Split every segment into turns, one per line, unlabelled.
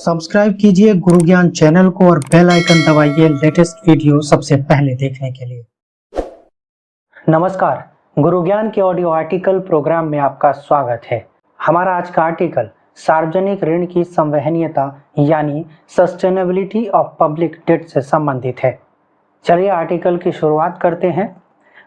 Subscribe कीजिए गुरु ज्ञान channel को और बेल आइकन दबाइए लेटेस्ट वीडियो सबसे पहले देखने के लिए। नमस्कार, गुरु ज्ञान के ऑडियो आर्टिकल प्रोग्राम में आपका स्वागत है। हमारा आज का आर्टिकल सार्वजनिक ऋण की संवहनीयता यानी सस्टेनेबिलिटी ऑफ पब्लिक डेट से संबंधित है। चलिए आर्टिकल की शुरुआत करते हैं।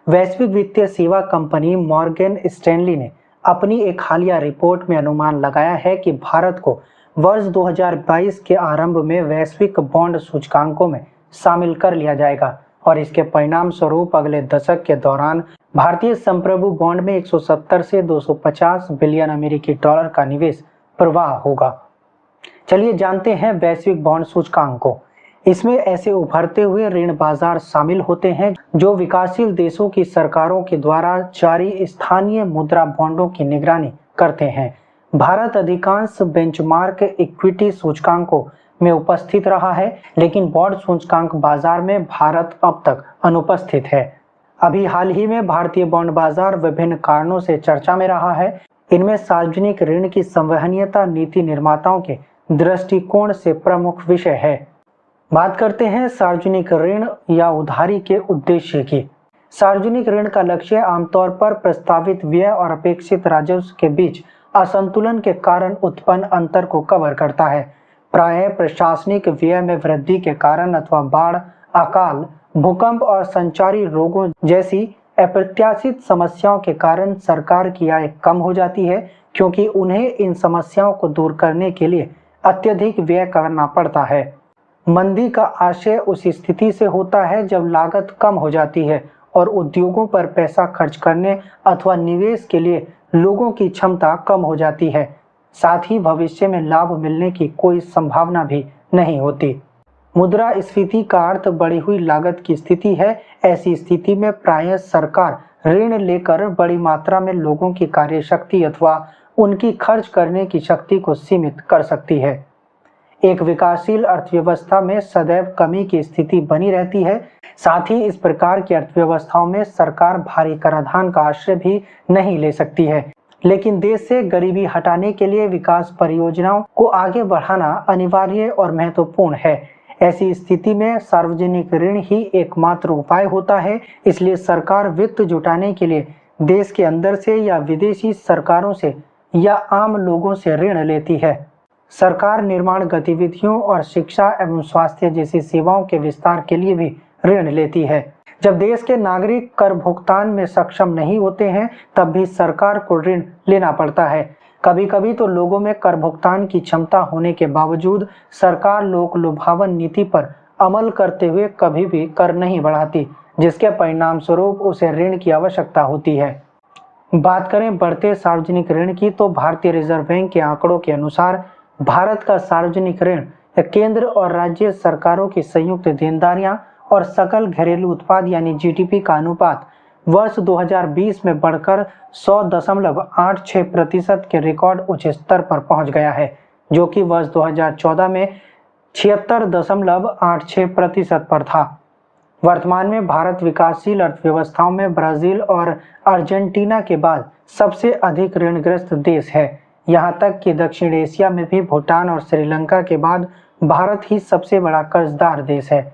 वैश्विक वित्तीय सेवा कंपनी मॉर्गन स्टैनली ने अपनी एक हालिया रिपोर्ट में अनुमान लगाया है कि भारत को वर्ष 2022 के आरंभ में वैश्विक बॉन्ड सूचकांकों में शामिल कर लिया जाएगा और इसके परिणाम स्वरूप अगले दशक के दौरान भारतीय संप्रभु बॉन्ड में 170 से 250 बिलियन अमेरिकी डॉलर का निवेश प्रवाह होगा। चलिए जानते हैं वैश्विक बॉन्ड सूचकांक को। इसमें ऐसे उभरते हुए ऋण बाजार शामिल होते हैं जो विकासशील देशों की सरकारों के द्वारा जारी स्थानीय मुद्रा बॉन्डों की निगरानी करते हैं। भारत अधिकांश बेंचमार्क इक्विटी सूचकांकों में उपस्थित रहा है, लेकिन बॉन्ड सूचकांक बाजार में भारत अब तक अनुपस्थित है। अभी हाल ही में भारतीय बॉन्ड बाजार विभिन्न कारणों से चर्चा में रहा है। इनमें सार्वजनिक ऋण की संवहनीयता नीति निर्माताओं के दृष्टिकोण से प्रमुख विषय है। बात करते हैं सार्वजनिक ऋण या उधारी के उद्देश्य की। सार्वजनिक ऋण का लक्ष्य आमतौर पर प्रस्तावित व्यय और अपेक्षित राजस्व के बीच असंतुलन के कारण उत्पन्न अंतर को कवर करता है। प्रायः प्रशासनिक व्यय में वृद्धि के कारण अथवा बाढ़, अकाल, भूकंप और संचारी रोगों जैसी अप्रत्याशित समस्याओं के कारण सरकार की आय कम हो जाती है, क्योंकि उन्हें इन समस्याओं को दूर करने के लिए अत्यधिक व्यय करना पड़ता है। मंदी का आशय उस स्थिति से होता है जब लागत कम हो जाती है और उद्योगों पर पैसा खर्च करने अथवा निवेश के लिए लोगों की क्षमता कम हो जाती है। साथ ही भविष्य में लाभ मिलने की कोई संभावना भी नहीं होती। मुद्रास्फीति का अर्थ बढ़ी हुई लागत की स्थिति है। ऐसी स्थिति में प्रायः सरकार ऋण लेकर बड़ी मात्रा में लोगों की कार्यशक्ति अथवा उनकी खर्च करने की शक्ति को सीमित कर सकती है। एक विकासशील अर्थव्यवस्था में सदैव कमी की स्थिति बनी रहती है। साथ ही इस प्रकार की अर्थव्यवस्थाओं में सरकार भारी कराधान का आश्रय भी नहीं ले सकती है, लेकिन देश से गरीबी हटाने के लिए विकास परियोजनाओं को आगे बढ़ाना अनिवार्य और महत्वपूर्ण है। ऐसी स्थिति में सार्वजनिक ऋण ही एकमात्र उपाय होता है। इसलिए सरकार वित्त जुटाने के लिए देश के अंदर से या विदेशी सरकारों से या आम लोगों से ऋण लेती है। सरकार निर्माण गतिविधियों और शिक्षा एवं स्वास्थ्य जैसी सेवाओं के विस्तार के लिए भी ऋण लेती है। जब देश के नागरिक कर भुगतान में सक्षम नहीं होते हैं, तब भी सरकार को ऋण लेना पड़ता है। कभी कभी तो लोगों में कर भुगतान की क्षमता होने के बावजूद सरकार लोक लुभावन नीति पर अमल करते हुए कभी भी कर नहीं बढ़ाती, जिसके परिणाम स्वरूप उसे ऋण की आवश्यकता होती है। बात करें बढ़ते सार्वजनिक ऋण की, तो भारतीय रिजर्व बैंक के आंकड़ों के अनुसार भारत का सार्वजनिक ऋण केंद्र और राज्य सरकारों की संयुक्त देनदारियां और सकल घरेलू उत्पाद यानी जीडीपी का अनुपात वर्ष 2020 में बढ़कर 100.86% के रिकॉर्ड उच्च स्तर पर पहुंच गया है, जो कि वर्ष 2014 में 76.86% पर था। वर्तमान में भारत विकासशील अर्थव्यवस्थाओं में ब्राजील और अर्जेंटीना के बाद सबसे अधिक ऋणग्रस्त देश है। यहाँ तक कि दक्षिण एशिया में भी भूटान और श्रीलंका के बाद भारत ही सबसे बड़ा कर्जदार देश है।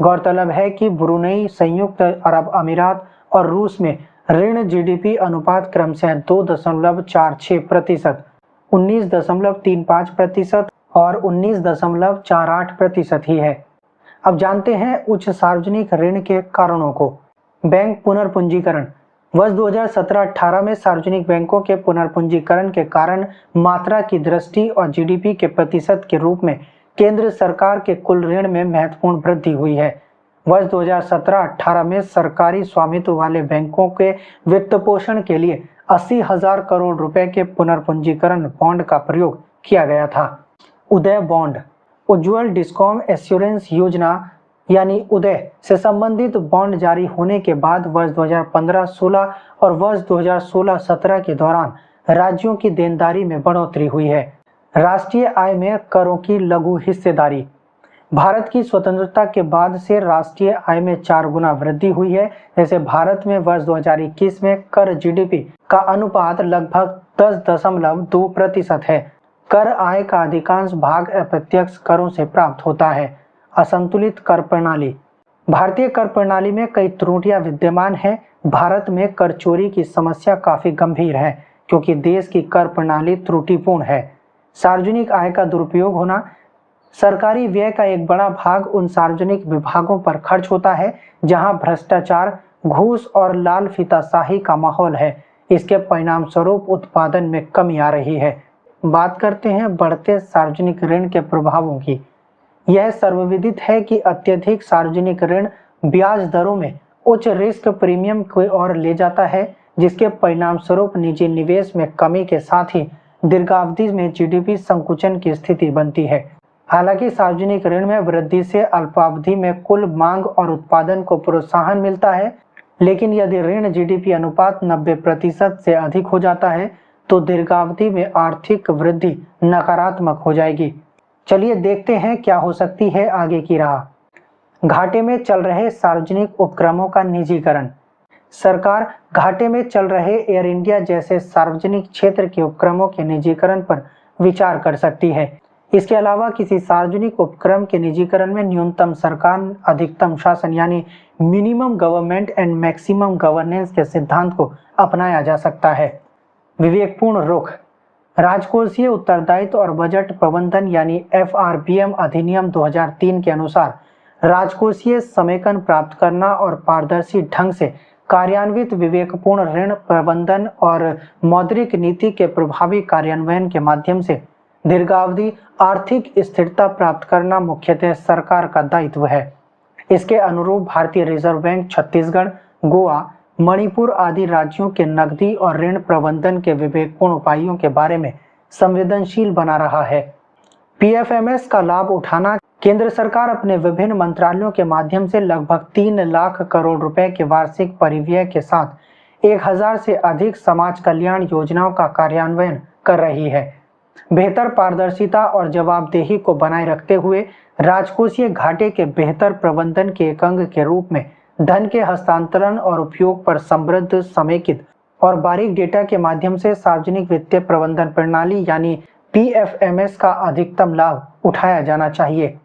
गौरतलब है कि ब्रुनेई, संयुक्त अरब अमीरात और रूस में ऋण जीडीपी अनुपात क्रमशः 2.46%, 19.35% और 19.48% ही है। अब जानते हैं उच्च सार्वजनिक ऋण के कारणों को। बैंक पुनर्पूंजीकरण। वर्ष 2017-18 में सार्वजनिक बैंकों के पुनर्पूंजीकरण के कारण मात्रा की दृष्टि और जीडीपी के प्रतिशत के रूप में केंद्र सरकार के कुल ऋण में महत्वपूर्ण वृद्धि हुई है। वर्ष 2017-18 में सरकारी स्वामित्व वाले बैंकों के वित्त पोषण के लिए 80,000 करोड़ रुपए के पुनर्पूंजीकरण बॉन्ड का प्रयोग किया गया था। उदय बॉन्ड। उज्ज्वल डिस्कॉम एश्योरेंस योजना यानी उदय से संबंधित बॉन्ड जारी होने के बाद वर्ष 2015-16 और वर्ष 2016-17 के दौरान राज्यों की देनदारी में बढ़ोतरी हुई है। राष्ट्रीय आय में करों की लघु हिस्सेदारी। भारत की स्वतंत्रता के बाद से राष्ट्रीय आय में 4 गुना वृद्धि हुई है। जैसे भारत में वर्ष 2021 में कर जीडीपी का अनुपात लगभग 10.2% है, कर आय का अधिकांश भाग अप्रत्यक्ष करों से प्राप्त होता है। असंतुलित कर प्रणाली। भारतीय कर प्रणाली में कई त्रुटियां विद्यमान हैं। भारत में कर चोरी की समस्या काफी गंभीर है क्योंकि देश की कर प्रणाली त्रुटिपूर्ण है। सार्वजनिक आय का दुरुपयोग होना। सरकारी व्यय का एक बड़ा भाग उन सार्वजनिक विभागों पर खर्च होता है जहां भ्रष्टाचार, घूस और लाल फीताशाही का माहौल है। इसके परिणाम स्वरूप उत्पादन में कमी आ रही है। बात करते हैं बढ़ते सार्वजनिक ऋण के प्रभावों की। यह सर्वविदित है कि अत्यधिक सार्वजनिक ऋण ब्याज दरों में उच्च रिस्क प्रीमियम की ओर ले जाता है, जिसके परिणाम स्वरूप निजी निवेश में कमी के साथ ही दीर्घावधि में जीडीपी संकुचन की स्थिति बनती है। हालांकि सार्वजनिक ऋण में वृद्धि से अल्पावधि में कुल मांग और उत्पादन को प्रोत्साहन मिलता है, लेकिन यदि ऋण जीडीपी अनुपात 90% से अधिक हो जाता है तो दीर्घावधि में आर्थिक वृद्धि नकारात्मक हो जाएगी। चलिए देखते हैं क्या हो सकती है आगे की राह। घाटे में चल रहे सार्वजनिक उपक्रमों का निजीकरण। सरकार घाटे में चल रहे एयर इंडिया जैसे सार्वजनिक क्षेत्र के उपक्रमों के निजीकरण पर विचार कर सकती है। इसके अलावा किसी सार्वजनिक उपक्रम के निजीकरण में न्यूनतम सरकार अधिकतम शासन यानी minimum government and maximum governance के सिद्धांत को अपनाया जा सकता है। विवेकपूर्ण रुख। राजकोषीय उत्तरदायित्व और बजट प्रबंधन यानी FRBM अधिनियम 2003 के अनुसार राजकोषीय समेकन प्राप्त करना और पारदर्शी ढंग से कार्यान्वित विवेकपूर्ण ऋण प्रबंधन और मौद्रिक नीति के प्रभावी कार्यान्वयन के माध्यम से दीर्घावधि आर्थिक स्थिरता प्राप्त करना मुख्यतः सरकार का दायित्व है। इसके अनुरूप भारतीय रिजर्व बैंक छत्तीसगढ़, गोवा, मणिपुर आदि राज्यों के नकदी और ऋण प्रबंधन के विवेकपूर्ण उपायों के बारे में संवेदनशील बना रहा है। PFMS का लाभ उठाना। केंद्र सरकार अपने विभिन्न मंत्रालयों के माध्यम से लगभग 3 लाख करोड़ रुपए के वार्षिक परिव्यय के साथ 1000 से अधिक समाज कल्याण योजनाओं का कार्यान्वयन कर रही है। बेहतर पारदर्शिता और जवाबदेही को बनाए रखते हुए राजकोषीय घाटे के बेहतर प्रबंधन के एक अंग के रूप में धन के हस्तांतरण और उपयोग पर समृद्ध, समेकित और बारीक डेटा के माध्यम से सार्वजनिक वित्तीय प्रबंधन प्रणाली यानी PFMS का अधिकतम लाभ उठाया जाना चाहिए।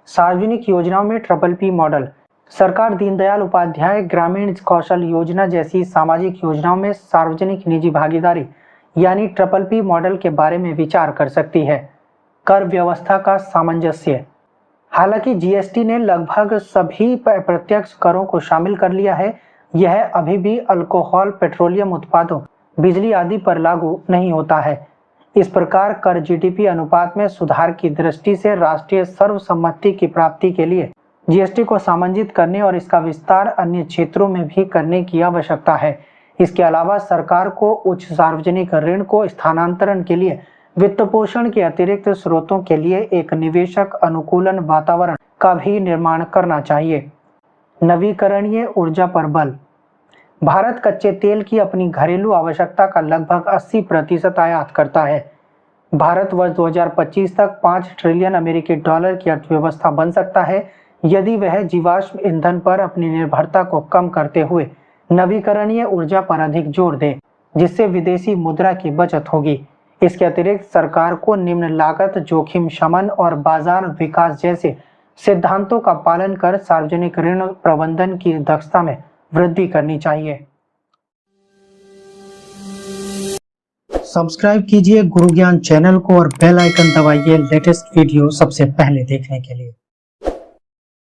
सार्वजनिक योजनाओं में PPP मॉडल। सरकार दीनदयाल उपाध्याय ग्रामीण कौशल योजना जैसी सामाजिक योजनाओं में सार्वजनिक निजी भागीदारी यानी PPP मॉडल के बारे में विचार कर सकती है। कर व्यवस्था का सामंजस्य। हालांकि GST ने लगभग सभी प्रत्यक्ष करों को शामिल कर लिया है, यह अभी भी अल्कोहल, पेट्रोलियम उत्पादों, बिजली आदि पर लागू नहीं होता है। इस प्रकार कर GDP अनुपात में सुधार की दृष्टि से राष्ट्रीय सर्वसम्मति की प्राप्ति के लिए GST को सामंजित करने और इसका विस्तार अन्य क्षेत्रों में भी करने की आवश्यकता है। इसके अलावा सरकार को उच्च सार्वजनिक ऋण को स्थानांतरण के लिए वित्त पोषण के अतिरिक्त स्रोतों के लिए एक निवेशक अनुकूलन वातावरण का भी निर्माण करना चाहिए। नवीकरणीय ऊर्जा पर बल। भारत कच्चे तेल की अपनी घरेलू आवश्यकता का लगभग 80% आयात करता है। भारत वर्ष 2025 तक 5 ट्रिलियन अमेरिकी डॉलर की अर्थव्यवस्था बन सकता है यदि वह जीवाश्म ईंधन पर अपनी निर्भरता को कम करते हुए नवीकरणीय ऊर्जा पर अधिक जोर दे, जिससे विदेशी मुद्रा की बचत होगी। इसके अतिरिक्त सरकार को निम्न लागत, जोखिम शमन और बाजार विकास जैसे सिद्धांतों का पालन कर सार्वजनिक ऋण प्रबंधन की दक्षता में वृद्धि करनी चाहिए। सब्सक्राइब कीजिए गुरु ज्ञान चैनल को और बेल आइकन दबाइए लेटेस्ट वीडियो सबसे पहले देखने के लिए।